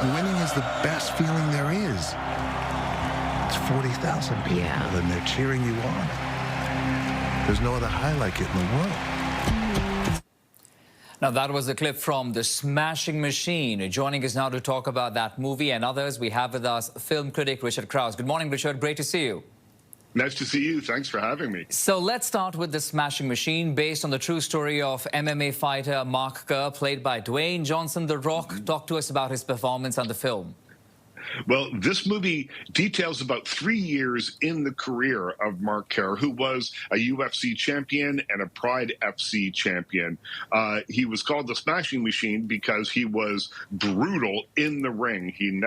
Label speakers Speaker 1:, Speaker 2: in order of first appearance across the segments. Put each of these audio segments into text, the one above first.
Speaker 1: Winning is the best feeling there is. It's 40,000 people, and they're cheering you on. There's no other high like it in the world.
Speaker 2: Now, that was a clip from The Smashing Machine. Joining us now to talk about that movie and others, we have with us film critic Richard Crouse. Good morning, Richard. Great to see you.
Speaker 3: Nice to see you. Thanks for having me.
Speaker 2: So let's start with The Smashing Machine, based on the true story of MMA fighter Mark Kerr, played by Dwayne Johnson, The Rock. Talk to us about his performance on the film.
Speaker 3: Well, this movie details about 3 years in the career of Mark Kerr, who was a UFC champion and a Pride FC champion. He was called the Smashing Machine because he was brutal in the ring. He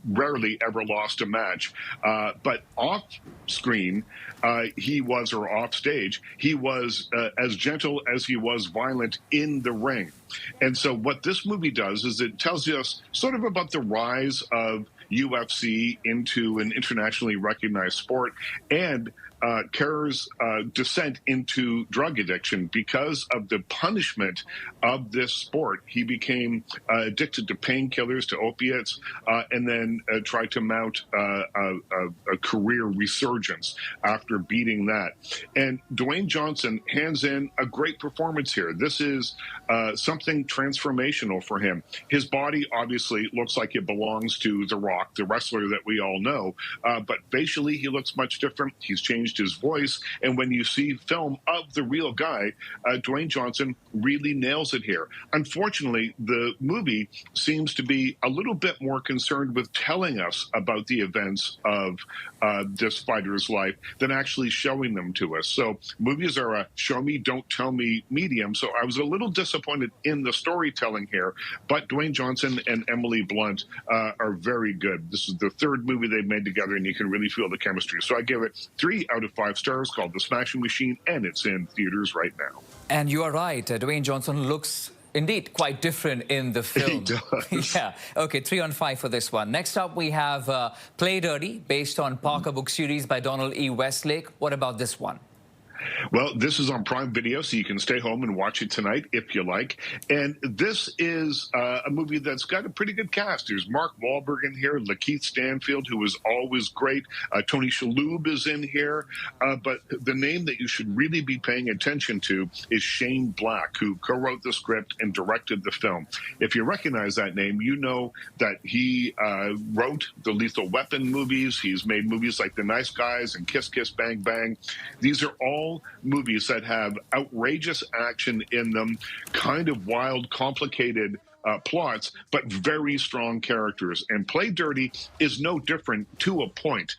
Speaker 3: rarely ever lost a match. But off screen, or off stage, he was as gentle as he was violent in the ring. And so what this movie does is it tells us sort of about the rise of UFC into an internationally recognized sport and Kerr's descent into drug addiction. Because of the punishment of this sport, he became addicted to painkillers, to opiates, and then tried to mount a career resurgence after beating that. And Dwayne Johnson hands in a great performance here. This is something transformational for him. His body obviously looks like it belongs to The Rock, the wrestler that we all know, but facially he looks much different. He's changed his voice, and when you see film of the real guy, Dwayne Johnson really nails it here. Unfortunately, the movie seems to be a little bit more concerned with telling us about the events of this fighter's life than actually showing them to us. So movies are a show me, don't tell me medium, so I was a little disappointed in the storytelling here, but Dwayne Johnson and Emily Blunt are very good. This is the third movie they've made together, and you can really feel the chemistry. So I give it 3 out of 5 stars, called The Smashing Machine, and it's in theaters right now.
Speaker 2: And you are right. Dwayne Johnson looks indeed quite different in the film.
Speaker 3: He does.
Speaker 2: Yeah. Okay, 3 on 5 for this one. Next up, we have Play Dirty, based on Parker book series by Donald E. Westlake. What about this one?
Speaker 3: Well, this is on Prime Video, so you can stay home and watch it tonight if you like. And this is a movie that's got a pretty good cast. There's Mark Wahlberg in here, Lakeith Stanfield, who is always great. Tony Shalhoub is in here. But the name that you should really be paying attention to is Shane Black, who co-wrote the script and directed the film. If you recognize that name, you know that he wrote the Lethal Weapon movies. He's made movies like The Nice Guys and Kiss Kiss Bang Bang. These are all movies that have outrageous action in them, kind of wild, complicated plots, but very strong characters. And Play Dirty is no different to a point.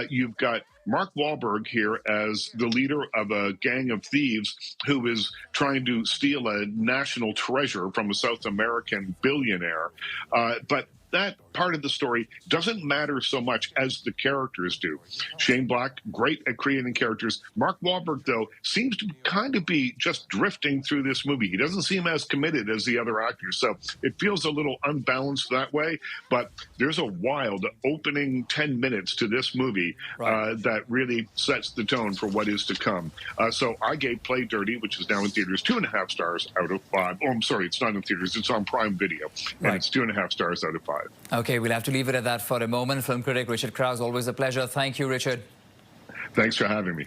Speaker 3: You've got Mark Wahlberg here as the leader of a gang of thieves who is trying to steal a national treasure from a South American billionaire. But that part of the story doesn't matter so much as the characters do. Shane Black, great at creating characters. Mark Wahlberg, though, seems to kind of be just drifting through this movie. He doesn't seem as committed as the other actors, so it feels a little unbalanced that way. But there's a wild opening 10 minutes to this movie that really sets the tone for what is to come. So I gave Play Dirty, which is now in theaters, 2.5 stars out of 5. Oh, I'm sorry, it's not in theaters. It's on Prime Video, and it's 2.5 stars out of 5.
Speaker 2: Okay, we'll have to leave it at that for a moment. Film critic Richard Crouse, always a pleasure. Thank you, Richard.
Speaker 3: Thanks for having me.